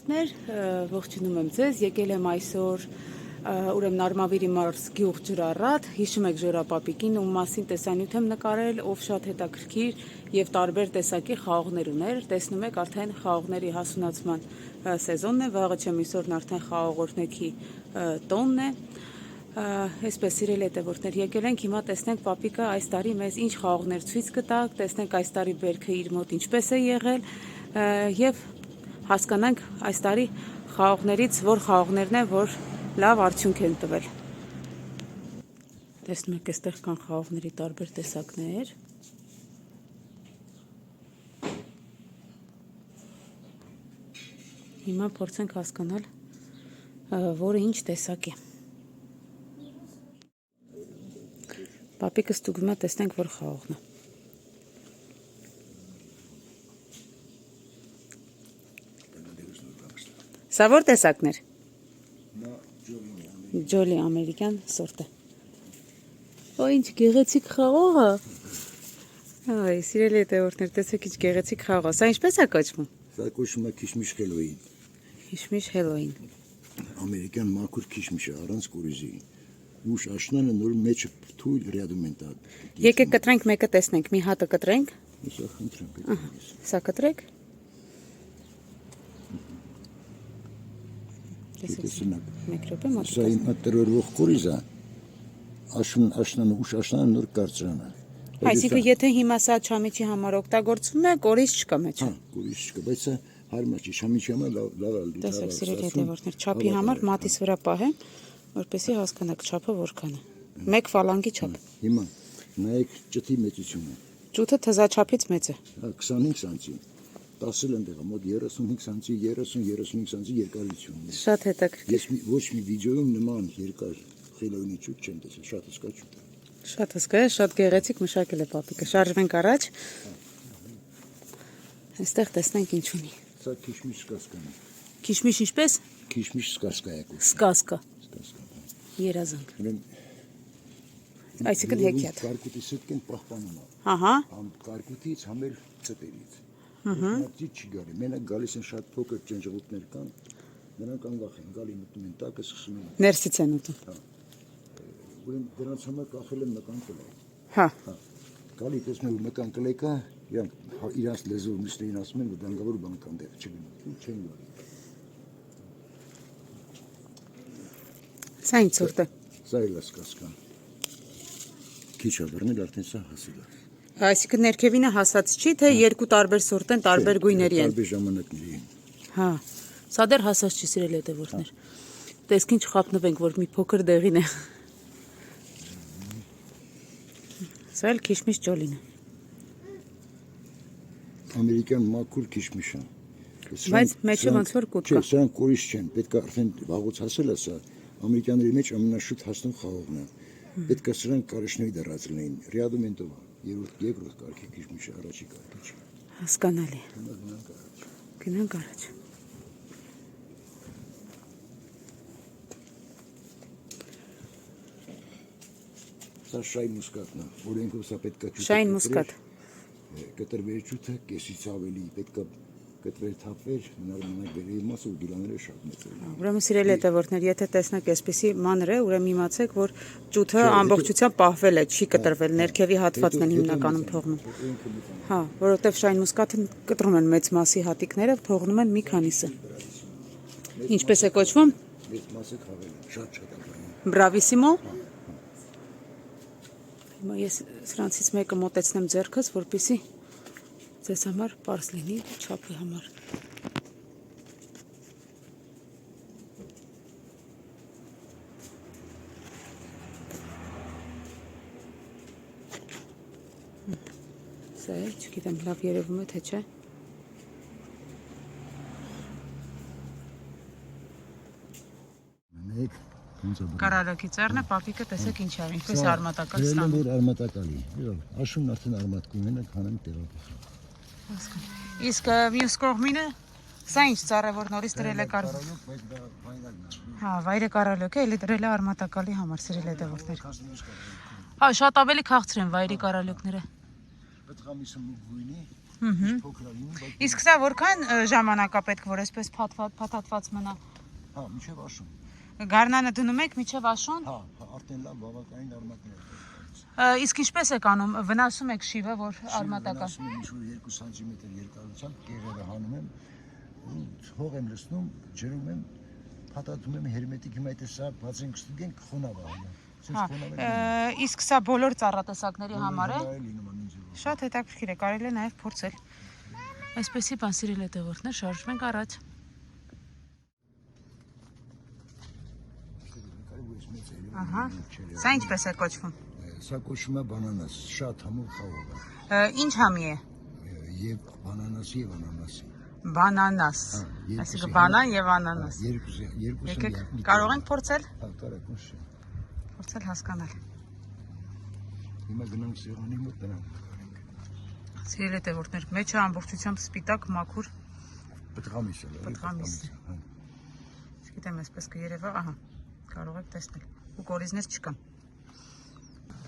Ողջունում եմ ձեզ, եկել եմ այսօր ուրեմն Արմավիրի մարզ գյուղ ջրառատ, հիշում եք Ժորապապիկին, ում մասին տեսանյութ եմ նկարել, ով շատ հետաքրքիր եւ տարբեր տեսակի խաղողներ ուներ, տեսնում եք արդեն խաղողների հասունացման սեզոնն է, վաղը չեմ իսօրն արդեն խաղողորնեքի տոնն է, այսպես սիրելի հետևորդներ, եկել ենք հիմա տեսնենք Պապիկը այս տարի մեզ ինչ խաղողներ ցույց կտա, տեսնենք այս տարի բերքը իր մոտ ինչպես է եղել եւ հասկանանք այս տարի խաղողներից որ խաղողներն են, որ լավ արդյունք են տվել։ Տեսնում եք, այստեղ կան խաղողների տարբեր տեսակներ։ Հիմա փորձենք հասկանալ, որը ինչ տեսակ է։ Պապիկը ստուգում է, տեսնենք, որ խաղողն է։ Սա որ տեսակներ։ Ջոլի ամերիկյան սորտ է։ Օ, ինչ գեղեցիկ խաղող է։ Այ, սիրելի հետևորդներ, տեսեք ինչ գեղեցիկ խաղող է։ Սա ինչպես է կոչվում։ Սա կոչվում է քիշմիշ հելոին։ Քիշմիշ հելոին։ Ամերիկյան մաքուր քիշմիշը առանց կորիզի։ Ուշ աշնանը նոր մեջը թույլ ռյադում են տա։ Եկեք կտրենք մեկը տեսնենք, մի հատը կտրենք։ Սա խնդրեմ։ Սա կտրեք։ Մեկ րոպե մոտ։ Սա իմ տրորվող կորիզը։ Աշնանը ուշ աշնանը նոր կարծրանը։ Այսինքն եթե հիմա սա չամիչի համար օգտագործվում է, կորիզ չկա մեջ։ Հա, կորիզ չկա, բայց սա հարմար չի, չամիչի համար լավ է։ Տեսեք սիրելի հետևորդներ, չափի համար մատից վրա պահեմ, որպեսզի հասկանաք չափը որքան է։ Մեկ ֆալանգի չափ։ Հիմա նայեք ճթի մեծությունը։ Ճութը թզաչափից մեծ է։ Հա, 25 սանտի։ 10-ը ընդեղա մոտ 35 սանտի, 30-35 սանտի երկարություն ունի։ Շատ հետաքրքիր։ Ես ոչ մի վիդեոյում նման երկար խելոյնի ճուտ չեմ տեսել, շատ հսկա ճուտ է։ Շատ հսկա է, շատ գեղեցիկ մշակել է Պապիկը։ Շարժվենք առաջ։ Այստեղ տեսնենք ինչ ունի։ Սա քիշմիշ սկասկան է։ Քիշմիշ ինչպես։ Քիշմիշ սկասկա է կոչվում։ Սկասկա։ Սկասկա։ Երազանք։ Ուրեմն Այսինքն հեքիաթ։ Կարկուտի սետքեն պահպանում է։ Ահա։ Համ կարկուտից, համ էլ ծտերից։ Մատի չի գալի։ Մենակ գալիս են շատ փոքր ջնջղուտներ կան։ Նրանք անգախ են գալի մտնում են տակը սկսում են։ Ներսից են ուտում։ Ուրեմն դրանց համար կախել են մկան կլայ։ Հա։ Գալի տեսնում եմ մկան կլայկա, իրանք իրանց լեզվով միշտին ասում են, որ դանգավոր բան կան դեռ չգնում։ Չեն գալի։ Սա ինչ սորտ է։ Սա էլ է սկասկան։ Քիչ է բռնել, արդեն սա հասել է։ Այսինքն ներքևինը հասած չի, թե երկու տարբեր սորտ են, տարբեր գույների են։ Տարբեր ժամանակների են։ Հա։ Սա դեռ հասած չի, սիրելի հետևորդներ։ Տեսք ինչ խապնվենք, որ մի փոքր դեղին է։ Սա էլ քիշմիշ ջոլին է։ Ամերիկյան մաքուր քիշմիշը։ Բայց մեջը ոնց որ կուտ կա։ Չէ, սրանք կորիզ չեն, պետք է արդեն վաղուց հասել է սա։ Ամերիկյանների մեջ ամենաշուտ հասնում խաղողն է։ Պետք է սրանք կարիճների դրած լինեին։ Ռյադում են տվա։ Երկրորդ կարգի քիշմիշը առաջի կարգի չի։ Հասկանալի։ Գնանք առաջ։ Գնանք առաջ։ Սա շայն մուսկատն է, օրենքով սա պետք է ճուտը։ Շայն մուսկատ։ Կտրվեր ճուտը, կեսից ավելի պետք է կտրվեր թափվեր, հնարավորինակ վերևի մասը ու գիլաները շատ մեծ են։ Ուրեմն սիրելի հետևորդներ, եթե տեսնեք այսպեսի մանր է, ուրեմն իմացեք, որ ճութը ամբողջությամբ պահվել է, չի կտրվել, ներքևի հատվածն են հիմնականում թողնում։ Հա, որովհետև շայն մուսկաթը կտրում են մեծ մասի հատիկները, թողնում են մի քանիսը։ Ինչպես է կոչվում։ Մեծ մասը խաղել է, շատ է բռնում։ Բրավիսիմո։ Հիմա ես սրանցից մեկը մոտեցնեմ ձեռքս, որպեսզի ձեզ համար պարզ լինի չափի համար։ Սա է, չգիտեմ, լավ երևում է, թե չէ։ Մեկ Կարալոքի ծառնը Պապիկը տեսեք ինչ է, ինչպես է արմատակալ ստանում։ ստանում։ Որ արմատակալի։ Աշունն արդեն արմատ կունենակ հանեմ տեղափոխել։ Իսկ մյուս կողմինը սա ինչ ծառ է, որ նորից դրել է կար։ Հա, վայրը կարալոք է, էլի դրել է արմատակալի համար, սիրելի հետևորդներ։ Հա, շատ ավելի քաղցր են վայրի կարալոքները։ Պետք է միսը մուգ գույնի։ Փոքր է լինում, բայց Իսկ սա որքան ժամանակ է պետք որ այսպես փաթաթված մնա։ հա, միջև աշուն։ Գարնանը դնում եք միջև աշուն։ Հա, արդեն լավ բավականին արմատներ է։ Իսկ ինչպես եք անում, վնասում եք շիվը, որ արմատական։ Վնասում եմ ինչ-որ 2 սանտիմետր երկարությամբ, կեղևը հանում եմ, ու հող եմ լցնում, ջրում եմ, փաթաթում եմ հերմետիկ, հիմա եթե սա բացենք ստուգենք, խոնավ է հանում։ Իսկ սա բոլոր ծառատեսակների համար է։ Լինում է ինձ։ Շատ հետաքրքիր է, կարելի է նաև փորձել։ Այսպեսի բան սիրել հետևորդներ, շարժվում ենք առաջ։ Ահա, սա ինչպես է կոչվում։ Սա կոչվում է բանանաս, շատ համով խաղող է։ Ինչ համի է։ Եվ բանանասի եւ անանասի։ Բանանաս։ Այսինքն բանան եւ անանաս։ Երկուսը Եկեք, կարող ենք փորձել։ Հա, կարեք, ոչ։ Փորձել հասկանալ։ Հիմա գնանք սեղանի մոտ դրանք կարենք։ Սիրելի հետևորդներ, մեջը ամբողջությամբ սպիտակ, մաքուր Պտղամիս է։ պտղամիս է։ Չգիտեմ, այսպես կերևա, ահա, կարող եք տեսնել։ Ու կորիզներ չկան։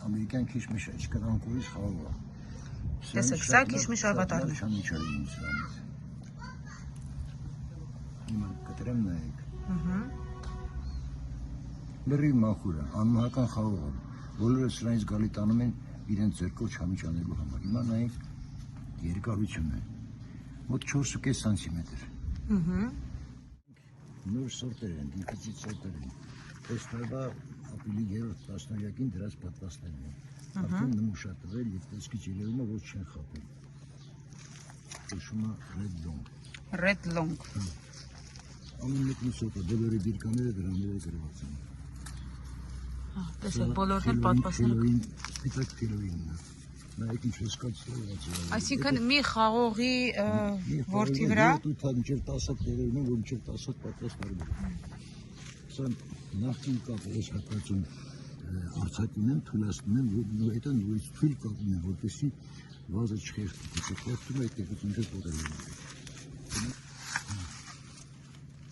Ամերիկյան քիշմիշ է, չկա անկուրից խաղող է։ Տեսեք, սա քիշմիշ ավատարն է։ Շամիչարի ինձ համից։ Հիմա կտրեմ նայեք։ Լրիվ մաքուր է, անմահական խաղող է։ Բոլորը սրանից գալի տանում են իրենց ձեռքով չամիչ անելու համար։ Հիմա նայեք երկարությունը։ Մոտ 4.5 սանտիմետր։ Նոր սորտեր են, դիպիցիտ սորտեր են։ Այս տարվա ապրիլի 3-րդ տասնօրյակին դրած պատվաստներն են։ Արդեն նմուշատվել եւ տեսքից երևում է, որ չեն խապել։ Կոչվում է Red Long։ Red Long։ Ամեն մեկի սորտը, բոլորի դիրկաները դրա մեջ գրված են։ Տեսեք, բոլորն էլ պատվաստները։ Սպիտակ թելովինն է։ Նայեք ինչ հսկացել է։ Այսինքն մի խաղողի որդի վրա Դու մինչև 10 հատ տերերն են, որ մինչև 10 հատ պատվաստ արվում։ Սա նախին կապ ես հատվածում արցակում եմ, թուլացնում եմ, ու հետո նույնիսկ թույլ կապում եմ, որպեսզի վազը չխեղդի, չխեղդում այդ տեխնիկը կոտրել։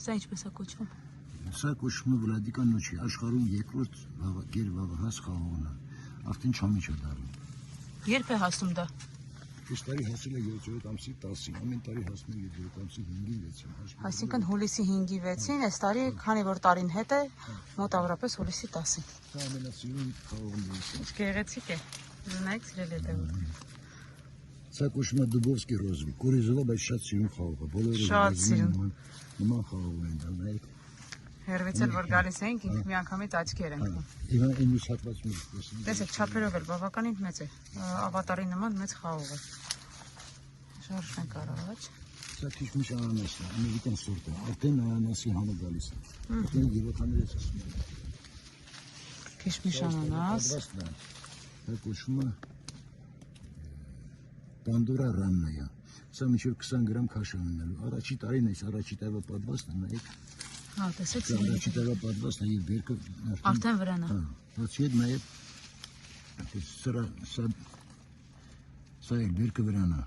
Սա ինչպես է կոչվում։ Սա կոչվում է Վլադիկա նոչի, աշխարհում երկրորդ գերվավահաս խաղողն է, արդեն չամիչ է դառնում։ Երբ է հասնում դա։ Այս տարի հասել է 7-րդ ամսի 10-ին, ամեն տարի հասնում է 7-րդ ամսի 5-ին 6-ին։ Այսինքն հուլիսի 5-ի 6-ին, այս տարի, քանի որ տարին հետ է, մոտ առապես հուլիսի 10-ին։ Սա ամենասիրուն խաղողն է։ Ինչ գեղեցիկ է։ Ունեք սիրել հետևորդներ։ Սա կոչվում է Դուբովսկի ռոզվի, կորիզովա, բայց շատ սիրուն խաղող է։ Բոլորը Շատ սիրուն։ Նման խաղող են դա, նայեք։ Հերվից էլ որ գալիս էինք, ինք միանգամից աչքի էր ընկնում։ Հիմա ինձ հատվածում է։ Տեսեք, չափերով էլ բավականին մեծ է։ Ավատարի նման մեծ խաղող է։ Շարժենք առաջ։ Սա քիշմիշ անանասն է, ամերիկյան սորտ է, արդեն անանասի համը գալիս է։ Արդեն գյուղաներս ասում են։ Քիշմիշ անանաս։ Դա կոչվում է Պանդորա Ռաննայա։ Սա մինչև 20 գրամ քաշ ունենալու։ Առաջի տարին այս առաջի տարվա պատվաստն է, նայեք։ Հա, տեսեք, առաջի տարվա պատվաստն է եւ բերքը արդեն վրան է։ Հա, բացի այդ նաեւ սա էլ բերքը վրան է։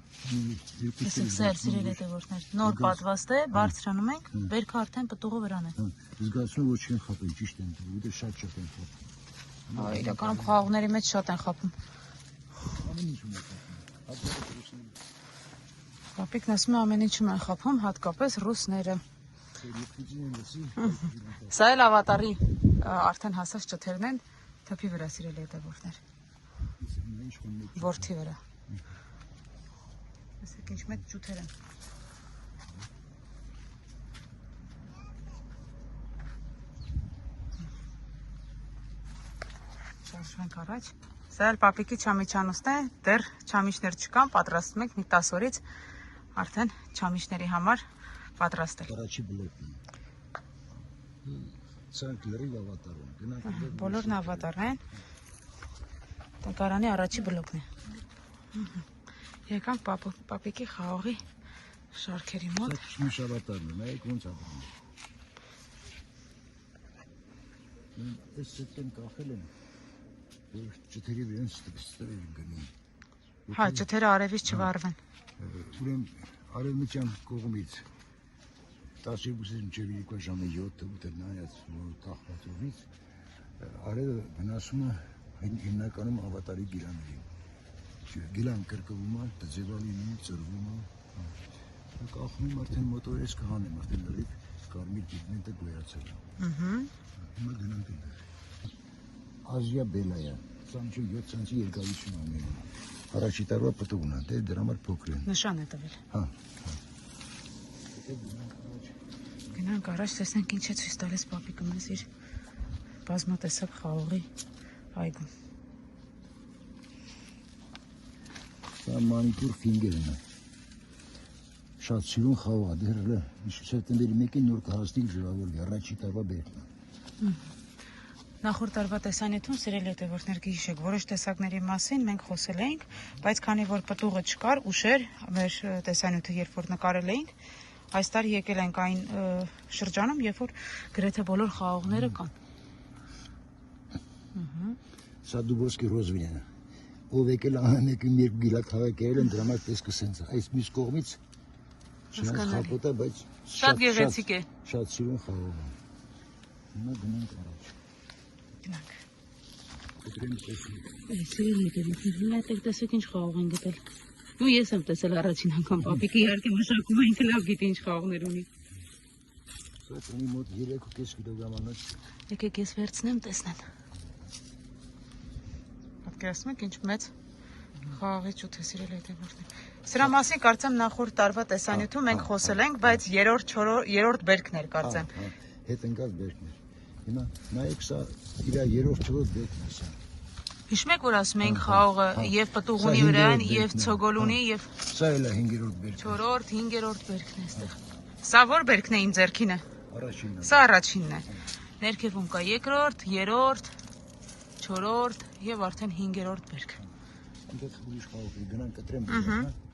Տեսեք, սա էլ սիրել հետևորդներ։ Նոր պատվաստ է, բարձրանում ենք, բերքը արդեն պտուղը վրան է։ Զգացում որ չեն խապել, ճիշտ են, ուտե շատ են խապել։ Հա, իրականում խաղողների մեջ շատ են խապում։ Ամեն ինչում է խապում։ Պապիկն ասում է ամեն ինչում են խապում, հատկապես ռուսները։ Սա էլ ավատարի արդեն հասած ճթերն են, թփի վրա սիրելի հետևորդներ։ Որդի վրա։ Տեսեք ինչ մեծ ջութեր են։ Շարժվենք առաջ։ Սա էլ պապիկի չամիչանոցն է, դեռ չամիչներ չկան, պատրաստում ենք մի 10 օրից արդեն չամիչների համար պատրաստ է։ Առաջի բլոկն է։ Սա լրիվ ավատար է։ Բոլորն ավատար են։ Տակարանի առաջի բլոկն է։ Եկանք պապիկի խաղողի շարքերի մոտ։ Սա քիշմիշ ավատարն է, նայեք ոնց է։ Այս սետեն կախել են, որ ճթերի վրան ստվեր գնում։ Հա, ճթերը արևից չվարվեն։ Ուրեմն արևմտյան կողմից 12-ից մինչև 2 ժամը 7-8 նայած կախվածողից արևը վնասում է հիմնականում ավատարի գիրաներին։ Գիլան կրկվում է, ձևալին ծրվում է։ Կախնում արդեն մոտորես կհանեմ, արդեն լրիվ կարմիր պիգմենտը գոյացել է։ Հիմա գնանք այնտեղ։ Ազիա բելայա, 27 ցանցի երկարություն ունի։ Առաջի տարվա պտուղն է, դե դրա համար փոքր է։ Նշան է տվել։ Հա։ Գնանք առաջ, տեսնենք ինչ է ցույց տալիս պապիկը մեզ իր բազմատեսակ խաղողի այգում։ Սա մանիկյուր ֆինգերն է։ Շատ սիրուն խաղող է, դեռ սեպտեմբերի 1-ին նոր կհասնի ժողովրդի, առաջի տարվա բերն է։ Նախորդ տարվա տեսանյութում սիրելի հետևորդներ գիշեք որոշ տեսակների մասին մենք խոսել էինք, բայց քանի որ պտուղը չկար, ուշեր մեր տեսանյութը երբ որ նկարել էինք, այս տարի եկել ենք այն շրջանում, երբ որ գրեթե բոլոր խաղողները կան։ Սա դուբովսկի ռոզվինն է։ Ով եկել ամենը երկու գիլակ հավաքել են, դրա համար տեսքը սենց է։ Այս մյուս կողմից չնայած խապոտ է, բայց Շատ գեղեցիկ է։ Շատ սիրուն խաղող է։ Հիմա գնանք առաջ։ Գնանք։ Կտրենք տեսնենք։ Սիրելի հետևորդներ, հիմա այդտեղ տեսեք ինչ խաղող են գտել։ Ու ես եմ տեսել առաջին անգամ պապիկը իհարկե մշակում է ինքը լավ գիտի ինչ խաղողներ ունի։ Սա ունի մոտ 3.5 կիլոգրամանոց։ Եկեք ես վերցնեմ, տեսնեմ։ Պատկերացնում եք ինչ մեծ խաղողի ճուտ է սիրելի հետևորդներ։ Սրա մասին կարծեմ նախորդ տարվա տեսանյութում մենք խոսել ենք, բայց երրորդ բերքն էր կարծեմ։ Հետ ընկած բերքն էր։ Հիմա նայեք սա իր 3-4 բերքն է սա։ Հիշում եք որ ասում էինք խաղողը եւ պտուղ ունի վրան եւ ցոգոլ ունի եւ Սա էլ է 5-րդ բերքը։ 4-րդ, 5-րդ բերքն է այստեղ։ Սա որ բերքն է իմ ձեռքինը։ Առաջինն է։ Սա առաջինն է։ Ներքևում կա 2-րդ, 3-րդ, 4-րդ եւ արդեն 5-րդ բերք։ Այնտեղ ուրիշ խաղող է, գնանք կտրեմ։